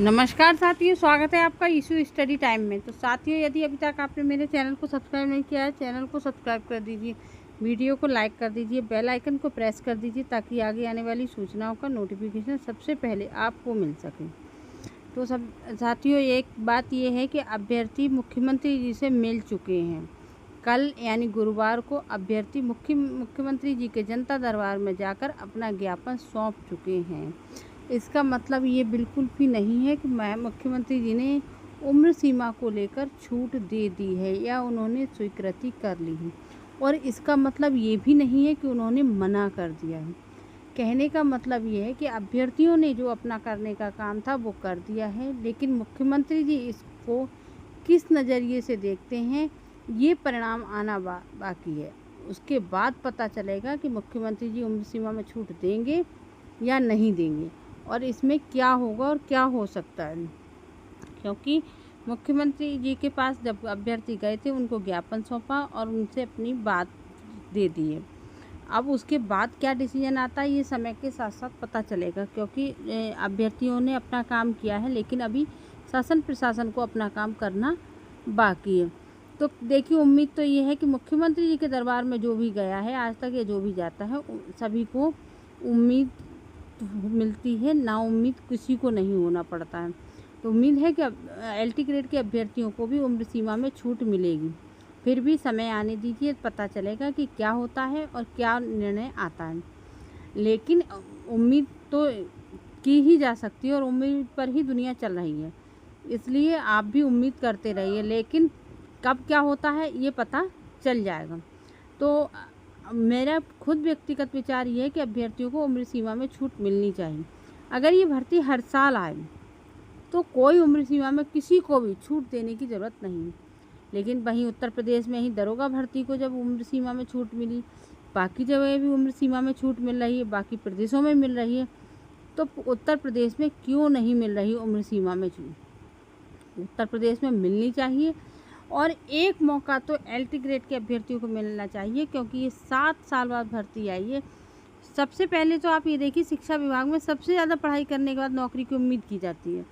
नमस्कार साथियों, स्वागत है आपका इशू स्टडी टाइम में। तो साथियों, यदि अभी तक आपने मेरे चैनल को सब्सक्राइब नहीं किया है, चैनल को सब्सक्राइब कर दीजिए, वीडियो को लाइक कर दीजिए, बेल आइकन को प्रेस कर दीजिए ताकि आगे आने वाली सूचनाओं का नोटिफिकेशन सबसे पहले आपको मिल सके। तो सब साथियों, एक बात ये है कि अभ्यर्थी मुख्यमंत्री जी से मिल चुके हैं। कल यानी गुरुवार को अभ्यर्थी मुख्यमंत्री जी के जनता दरबार में जाकर अपना ज्ञापन सौंप चुके हैं। इसका मतलब ये बिल्कुल भी नहीं है कि मुख्यमंत्री जी ने उम्र सीमा को लेकर छूट दे दी है या उन्होंने स्वीकृति कर ली है, और इसका मतलब ये भी नहीं है कि उन्होंने मना कर दिया है। कहने का मतलब ये है कि अभ्यर्थियों ने जो अपना करने का काम था वो कर दिया है, लेकिन मुख्यमंत्री जी इसको किस नज़रिए से देखते हैं ये परिणाम आना बाकी है। उसके बाद पता चलेगा कि मुख्यमंत्री जी उम्र सीमा में छूट देंगे या नहीं देंगे, और इसमें क्या होगा और क्या हो सकता है। क्योंकि मुख्यमंत्री जी के पास जब अभ्यर्थी गए थे, उनको ज्ञापन सौंपा और उनसे अपनी बात दे दी है। अब उसके बाद क्या डिसीजन आता है ये समय के साथ साथ पता चलेगा, क्योंकि अभ्यर्थियों ने अपना काम किया है, लेकिन अभी शासन प्रशासन को अपना काम करना बाकी है। तो देखिए, उम्मीद तो ये है कि मुख्यमंत्री जी के दरबार में जो भी गया है आज तक या जो भी जाता है, सभी को उम्मीद मिलती है, नाउम्मीद किसी को नहीं होना पड़ता है। तो उम्मीद है कि LT ग्रेड के अभ्यर्थियों को भी उम्र सीमा में छूट मिलेगी। फिर भी समय आने दीजिए, पता चलेगा कि क्या होता है और क्या निर्णय आता है। लेकिन उम्मीद तो की ही जा सकती है और उम्मीद पर ही दुनिया चल रही है, इसलिए आप भी उम्मीद करते रहिए, लेकिन कब क्या होता है ये पता चल जाएगा। तो मेरा खुद व्यक्तिगत विचार ये है कि अभ्यर्थियों को उम्र सीमा में छूट मिलनी चाहिए। अगर ये भर्ती हर साल आए तो कोई उम्र सीमा में किसी को भी छूट देने की ज़रूरत नहीं है। लेकिन वहीं उत्तर प्रदेश में ही दरोगा भर्ती को जब उम्र सीमा में छूट मिली, बाकी जगह भी उम्र सीमा में छूट मिल रही है, बाकी प्रदेशों में मिल रही है, तो उत्तर प्रदेश में क्यों नहीं मिल रही उम्र सीमा में छूट? उत्तर प्रदेश में मिलनी चाहिए, और एक मौका तो LT ग्रेड के अभ्यर्थियों को मिलना चाहिए, क्योंकि ये 7 साल बाद भर्ती आई है। सबसे पहले तो आप ये देखिए, शिक्षा विभाग में सबसे ज़्यादा पढ़ाई करने के बाद नौकरी की उम्मीद की जाती है।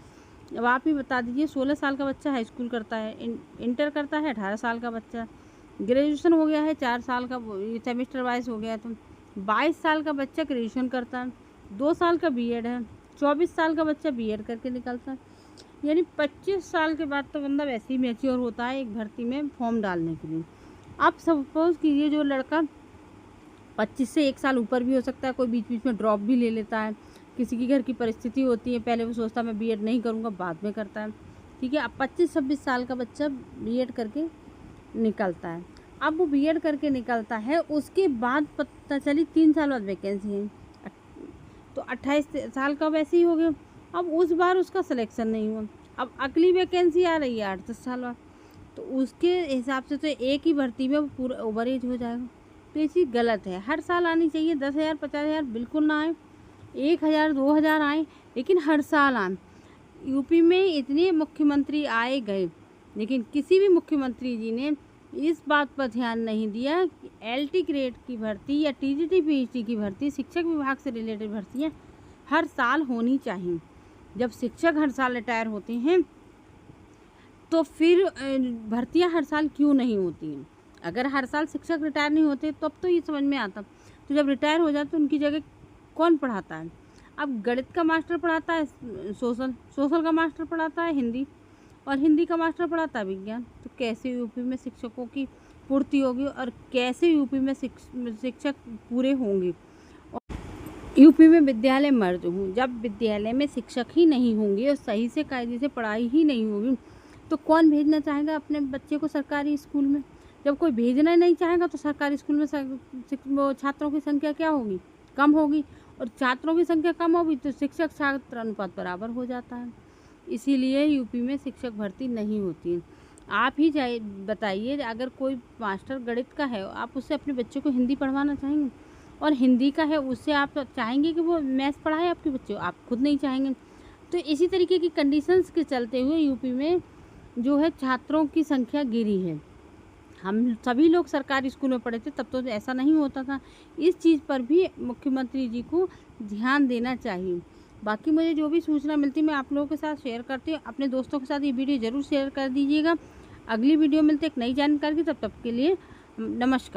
अब आप ही बता दीजिए, 16 साल का बच्चा हाई स्कूल करता है, इंटर करता है 18 साल का बच्चा, ग्रेजुएशन हो गया है 4 साल का, सेमेस्टर वाइज हो गया है, तो 22 साल का बच्चा ग्रेजुएशन करता है, 2 साल का BEd है, 24 साल का बच्चा BEd करके निकलता है। यानी 25 साल के बाद तो बंदा वैसे ही मैच्योर होता है एक भर्ती में फॉर्म डालने के लिए। आप सपोज कीजिए, जो लड़का 25 से 1 साल ऊपर भी हो सकता है, कोई बीच बीच में ड्रॉप भी ले लेता है, किसी की घर की परिस्थिति होती है, पहले वो सोचता है मैं BEd नहीं करूँगा, बाद में करता है, ठीक है। अब 25-26 साल का बच्चा BEd करके निकलता है। अब वो BEd करके निकलता है, उसके बाद पता चली 3 साल बाद वैकेंसी है, तो 28 साल का वैसे ही हो गया। अब उस बार उसका सिलेक्शन नहीं हुआ, अब अगली वैकेंसी आ रही है 8-10 साल बाद, तो उसके हिसाब से तो एक ही भर्ती में वो पूरा ओवर एज हो जाएगा। तो ये चीज़ गलत है। हर साल आनी चाहिए, 10,000 50,000 बिल्कुल ना आए, 1,000 2,000 आए, लेकिन हर साल आए। यूपी में इतने मुख्यमंत्री आए गए, लेकिन किसी भी मुख्यमंत्री जी ने इस बात पर ध्यान नहीं दिया कि LT ग्रेड की भर्ती या TGT PhD की भर्ती, शिक्षक विभाग से रिलेटेड भर्तियाँ हर साल होनी चाहिए। जब शिक्षक हर साल रिटायर होते हैं तो फिर भर्तियां हर साल क्यों नहीं होती हैं? अगर हर साल शिक्षक रिटायर नहीं होते तब तो ये समझ में आता, तो जब रिटायर हो जाते तो उनकी जगह कौन पढ़ाता है? अब गणित का मास्टर पढ़ाता है सोशल का मास्टर पढ़ाता है हिंदी, और हिंदी का मास्टर पढ़ाता है विज्ञान। तो कैसे यूपी में शिक्षकों की पूर्ति होगी और कैसे यूपी में शिक्षक पूरे होंगे? यूपी में विद्यालय मर्ज हूँ, जब विद्यालय में शिक्षक ही नहीं होंगे और सही से कायदे से पढ़ाई ही नहीं होगी, तो कौन भेजना चाहेगा अपने बच्चे को सरकारी स्कूल में? जब कोई भेजना नहीं चाहेगा तो सरकारी स्कूल में छात्रों की संख्या क्या होगी? कम होगी, और छात्रों की संख्या कम होगी तो शिक्षक छात्र अनुपात बराबर हो जाता है। इसीलिए यूपी में शिक्षक भर्ती नहीं होती है। आप ही बताइए, अगर कोई मास्टर गणित का है, आप उससे अपने बच्चे को हिंदी पढ़वाना चाहेंगे? और हिंदी का है, उससे आप चाहेंगे कि वो मैथ्स पढ़ाए आपके बच्चे को? आप खुद नहीं चाहेंगे। तो इसी तरीके की कंडीशंस के चलते हुए यूपी में जो है छात्रों की संख्या गिरी है। हम सभी लोग सरकारी स्कूल में पढ़े थे, तब तो ऐसा नहीं होता था। इस चीज़ पर भी मुख्यमंत्री जी को ध्यान देना चाहिए। बाकी मुझे जो भी सूचना मिलती है मैं आप लोगों के साथ शेयर करती हूँ। अपने दोस्तों के साथ ये वीडियो ज़रूर शेयर कर दीजिएगा। अगली वीडियो मिलते एक नई जानकारी, तब तक के लिए नमस्कार।